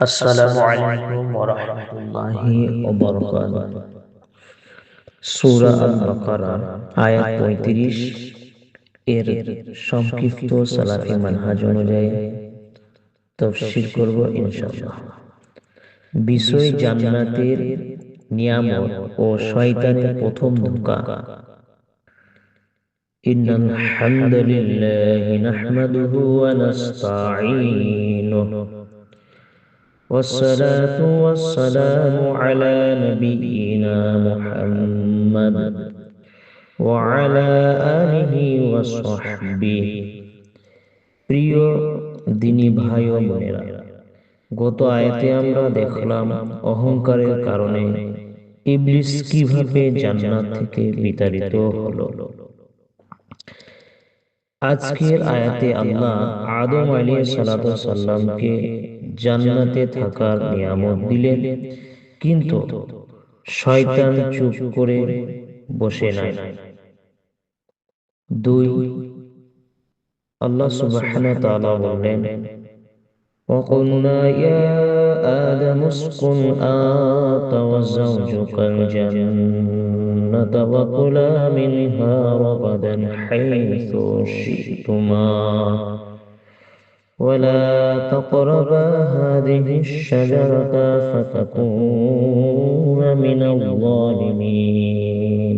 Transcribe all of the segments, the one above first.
আসসালামু আলাইকুম ওয়া রাহমাতুল্লাহি ওয়া বারাকাতুহু। সূরা আল-বাকারা আয়াত ৩৫ এর সংক্ষিপ্ত সালাফি মানহাজ অনুযায়ী তাফসীর করব ইনশাআল্লাহ। বিষয় জান্নাতের নিয়ামত ও শয়তানের প্রথম ধোঁকা। ইন্নাল হামদালিল্লাহি নাহমাদুহু ওয়া নাস্তাঈনুহু والصلاة والسلام على نبينا محمد وعلى آله وصحبه। প্রিয় দিনী ভাই ও বোনেরা, গত আয়াতে আমরা দেখলাম অহংকারের কারণে ইবলিস কিভাবে জান্নাত থেকে বিতাড়িত হলো। আজকের আয়াতে আল্লাহ আদম আলাইহিস সালাতু সাল্লামকে জান্নাতে থাকার নিয়ামত দিলেন, কিন্তু শয়তান চুপ করে বসে নাই। ২, আল্লাহ সুবহানাহু ওয়া তাআলা বললেন, وَقُلْنَا يَا آدَمُ اسْكُنْ أَنْتَ وَزَوْجُكَ الْجَنَّةَ وَكُلَا مِنْهَا رَغَدًا حَيْثُ شِئْتُمَا وَلَا تَقْرَبَا هَذِهِ الشَّجَرَةَ فَتَكُونَا مِنَ الظَّالِمِينَ।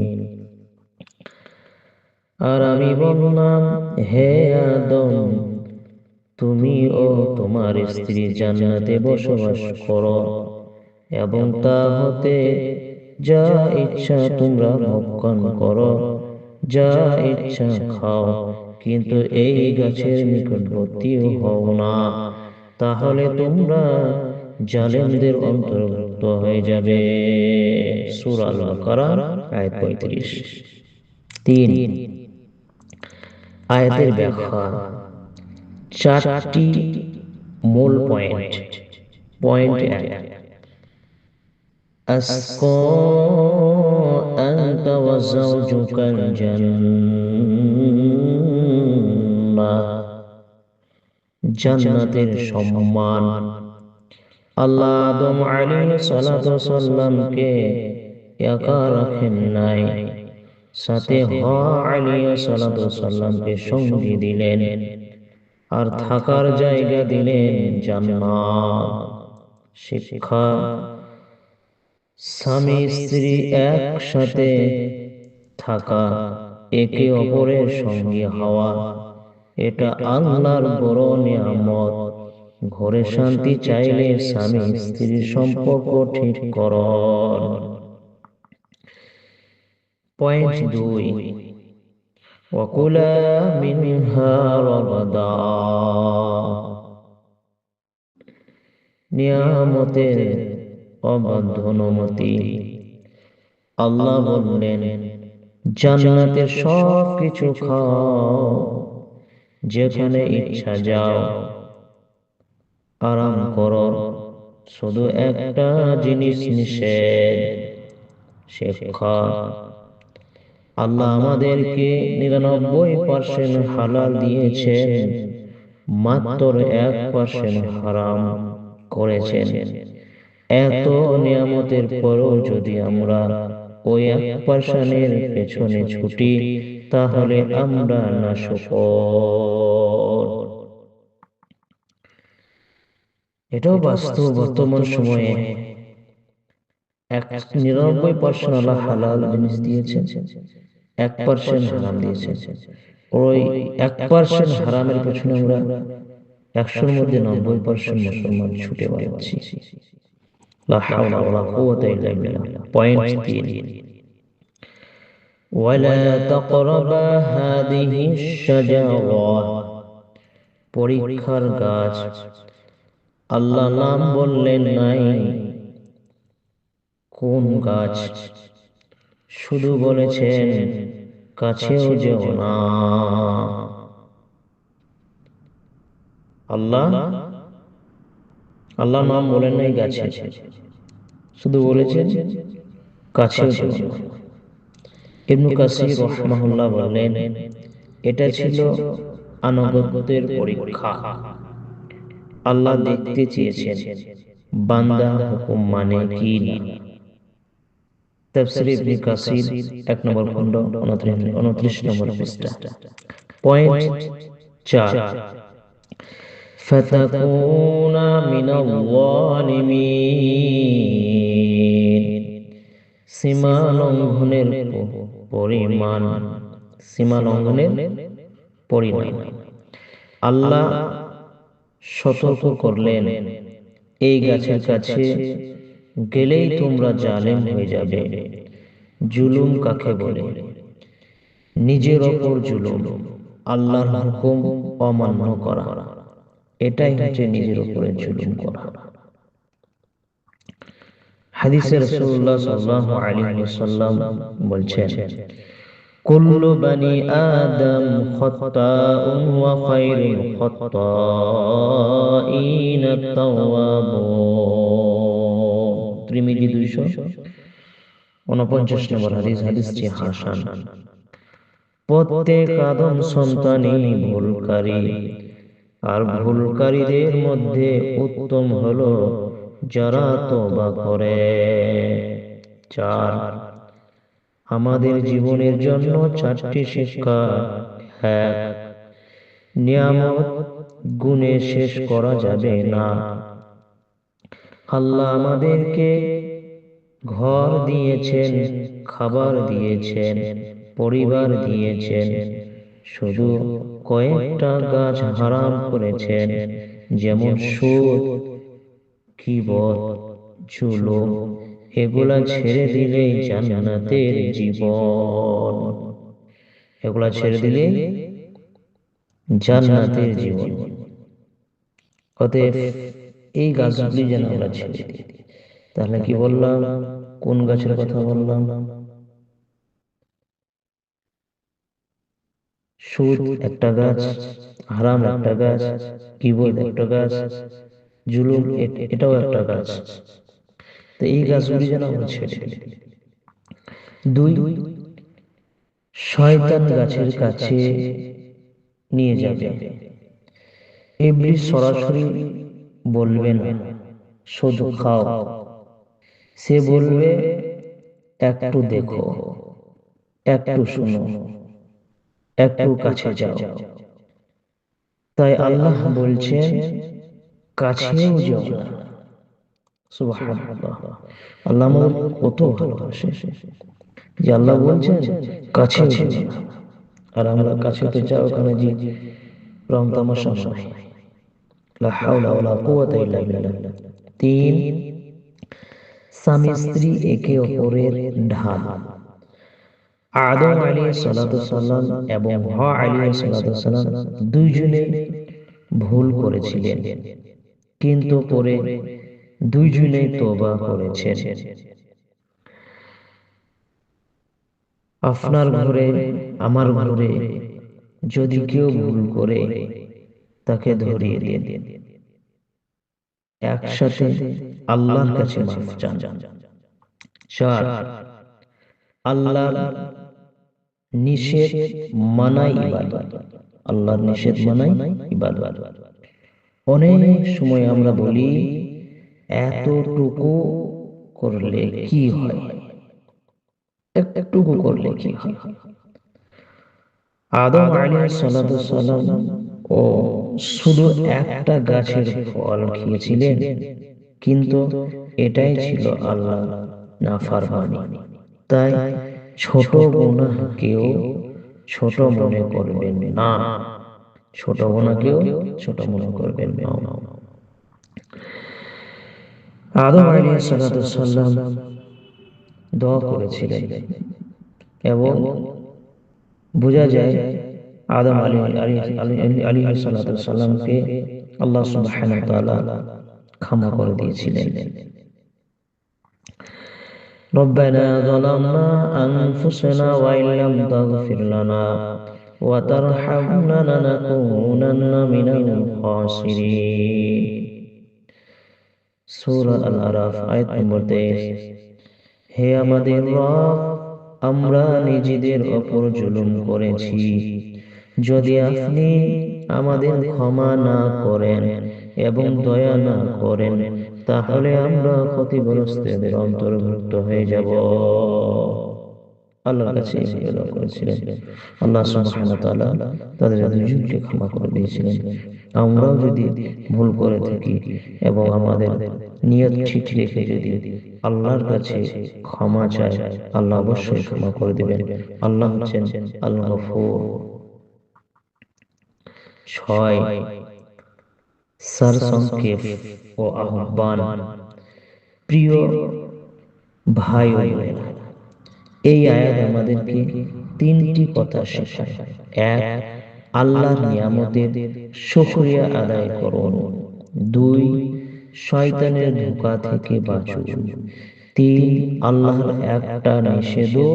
আর আমি বললাম, হে আদম, তুমি ও তোমার স্ত্রী জান্নাতে বসবাস করো এবং তা হতে যা ইচ্ছা তোমরা ভক্ষণ করো, যা ইচ্ছা খাও, কিন্তু এই গাছের নিকটবর্তীও হও না, তাহলে তোমরা জালেমদের অন্তর্ভুক্ত হয়ে যাবে। সূরা আল-বাকারা আয়াত ৩৫। ৩, আয়াতের ব্যাখ্যা। ৪টি মূল পয়েন্ট। পয়েন্ট ১, আসকা আনতা ওয়া যাওজুকাল জান্নাহ, জান্নাতের সম্মান। আল্লাহ আদম আলাইহিস সালাতু সাল্লামকে একা রাখেন নাই, সাথে হাওয়া আলাইহিস সালাতু সাল্লামকে সঙ্গী দিলেন আর থাকার জায়গা দিলেন জান্নাত। শিক্ষা, স্বামী স্ত্রী একসাথে থাকা, একে অপরের সঙ্গী হওয়া, এটা আল্লাহর বড় নিয়ামত। ঘরে শান্তি চাইলে স্বামী স্ত্রীর সম্পর্ক ঠিক করুন। পয়েন্ট ২, ওয়াকুলা মিনহা রাগাদা, নিয়ামতের অবাধ্য অনুমতি। আল্লাহ বললেন, জান্নাতের সব কিছু খাও, যেখানে ইচ্ছা যাও, আরাম করো, শুধু একটা জিনিস নিষেধ। শিক্ষা, আল্লাহ আমাদেরকে ৯৯% হালাল দিয়েছেন, মাত্র ১% হারাম করেছেন। এত নিয়ামতের পরও যদি আমরা ওই ১% পেছনে ছুটি, তাহলে আমরা নাশকর। এটাও বাস্তব। বর্তমান সময়ে ৯৯% আল্লাহ হালাল জিনিস দিয়েছেন, ১% হারাম দিয়েছেন। ওই ১% হারামের পেছনে আমরা ১০০-র মধ্যে ৯০% মুসলমান ছুটে বেড়াচ্ছি। লা হাওলা ওয়ালা কুওয়াতা ইল্লা বিল্লাহ। পয়েন্ট ৩, ওয়ালা তাকরাবা হাযিহি শাজারা, পরীক্ষার গাছ। আল্লাহ নাম বললেন নাই কোন গাছ, শুধু বলেছেন কাছেও যেও না। আল্লাহ নাম বলেন নাই গাছে, শুধু বলেছেন কাছেও যেও না। ইবনে কাসির রাহমাহুল্লাহ বলেন, এটা ছিল আনুগত্যের পরীক্ষা। আল্লাহ দেখতে চেয়েছেন বান্দা হুকুম মানে কি না। তাফসীর ইবনে কাসির ১ নম্বর খণ্ড ২৯ নম্বর পৃষ্ঠা। পয়েন্ট ৪, ফাতাকুনা মিনাল যালিমিন, সীমা লঙ্ঘনের পরিমাণ, সীমা লঙ্ঘনের পরিণাম। আল্লাহ সতর্ক করলেন, এই গাছের কাছে গেলেই তোমরা জালেম হয়ে যাবে। জুলুম কাকে বলে? নিজের ওপর জুলুম, আল্লাহর হুকুম অমান্য করা, এটাই হচ্ছে নিজের উপরে জুলুম করা। হাদিসে রাসূলুল্লাহ সাল্লাল্লাহু আলাইহি ওয়াসাল্লাম বলছেন, কুল্লু বানি আদম খাত্তাউন ওয়া খায়রুল খাত্তাইন আত-তাওয়াবুন। তিরমিজি 249 নম্বর হাদিস, হাদিসটি হাসান। প্রত্যেক আদম সন্তানই ভুলকারী, আর ভুলকারীদের মধ্যে উত্তম হলো যারা তওবা করে। 4, আমাদের জীবনের জন্য 4টি শিক্ষা। 1, নিয়ামত গুণে শেষ করা যাবে না। আল্লাহ আমাদেরকে ঘর দিয়েছেন, খাবার দিয়েছেন, পরিবার দিয়েছেন, শুধু কয়েকটা গাছ হারাম করেছেন, যেমন সুদ, গীবত, জুলুম, এগুলা ছেড়ে দিলে জান্নাতের জীবন, এগুলা ছেড়ে দিলে জান্নাতের জীবন। অতএব এই গাছগুলি যেন আমরা ছেড়ে দিই। তাহলে কি বললাম? কোন গাছের কথা বললাম? সুদ একটা গাছ, হারাম একটা গাছ, গীবত একটা গাছ, জুলুম এটাও একটা গাছ। তো এই গাছগুলি যেন আমরা ছেড়ে দিই। 2, শয়তান গাছের কাছে নিয়ে যাবে। ইবলিস সরাসরি বলবে না শুধু খাও, সে বলবে একটু দেখো, একটু শুনো, একটু কাছে যাও। তাই আল্লাহ বলছেন কাছেও যাও না। সুবহানাল্লাহ, আল্লাহ আমাদের কত ভালোবাসে যে আল্লাহ বলছেন কাছেও যাও না। আর আমরা কাছে তো যাও, ওখানে যে রং তামাশা নয়। লা হাওলা ওয়ালা কুওয়াতা ইল্লা বিল্লাহ। 3, স্বামী স্ত্রী একে অপরের ঢাল। আদম আলাইহিস সালাতু সালাম এবং হাওয়া আলাইহিস সালাতু সালাম দুইজনে ভুল করেছিলেন, কিন্তু পরে দুইজনেই তওবা করেছেন। আপনার ঘরে, আমার ঘরে যদি কেউ ভুল করে, তাকে ধরিয়ে দিন, একসাথে আল্লাহর কাছে মাফ চান। 4, আল্লাহর নিষেধ মানাই ইবাদত। আল্লাহর নিষেধ মানাই ইবাদত। অনেক সময় আমরা বলি এতটুকু করলে কি হয়, একটুকু করলে কি হয়। আদম আলাইহিস সালাতু সালাম ও শুধু একটা গাছের ফল খেয়েছিলেন, কিন্তু এটাই ছিল আল্লাহ নাফরমানি। তাই ছোট গুনাহকেও ছোট মনে করবেন না, ছোট গুনাহকেও ছোট মনে করবেন না। আদম আলাইহিস সালাতু সালাম দোয়া করেছিলেন এবং বোঝা যায় আদম আলাইহিস সালাতু সালামকে আল্লাহ সুবহানাহু ওয়া তাআলা ক্ষমা করে দিয়েছিলেন। ربنا ظلمنا أنفسنا وإن لم تغفر لنا وترحمنا لنكونن من الخاسرين। সূরা আল-আরাফ আয়াত নম্বর 23। হে আমাদের রব, আমরা নিজেদের উপর জুলুম করেছি, যদি আপনি আমাদের ক্ষমা না করেন এবং দয়া না করেন, তাহলে আমরা ক্ষতিগ্রস্তদের অন্তর্ভুক্ত হয়ে যাব। আল্লাহর কাছে এইভাবে দোয়া করেছিলেন। আল্লাহ সুবহানাহু ওয়া তাআলা তাদের দুজনকে ক্ষমা করে দিয়েছিলেন। আমরাও যদি ভুল করে থাকি এবং আমাদের নিয়ত ঠিক রেখে যদি আল্লাহর কাছে ক্ষমা চাই, আল্লাহ অবশ্যই ক্ষমা করে দিবেন। আল্লাহ হচ্ছেন আল গফুর। 6 সারসংক্ষেপ ও আহ্বান। প্রিয় ভাই ও বোনেরা, এই আয়াত আমাদেরকে তিনটি কথা শেখায়। এক, আল্লাহর নিয়ামতের শুকরিয়া আদায় করুন। দুই, শয়তানের ধোঁকা থেকে বাঁচুন। তিন, আল্লাহর একটা নিষেধও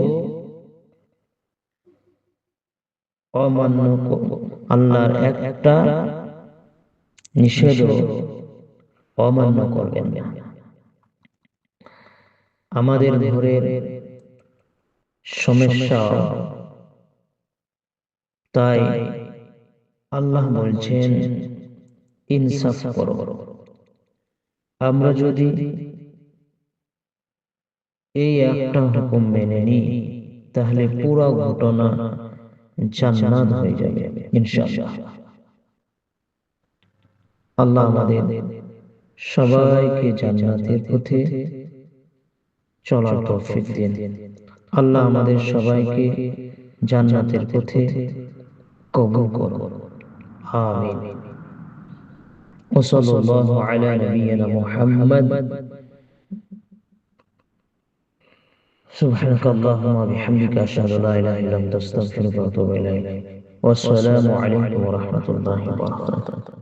অমান্য আল্লাহর একটা নিষেধও অমান্য করবেন না। আমাদের ঘরের সমস্যা, তাই আল্লাহ বলছেন ইনসাফ করো। আমরা যদি এই একটা হুকুম মেনে নিই, তাহলে পুরো ঘটনা জান্নাত হয়ে যাবে ইনশাআল্লাহ। আল্লাহ আমাদের সবাইকে জান্নাতের পথে চলার তৌফিক দিন। আল্লাহ আমাদের সবাইকে জান্নাতের পথে কবুল করুন। আমিন। وصلى الله على نبينا محمد. سبحانك اللهم وبحمدك أشهد أن لا إله إلا أنت أستغفرك وأتوب إليك. والسلام عليكم ورحمة الله وبركاته.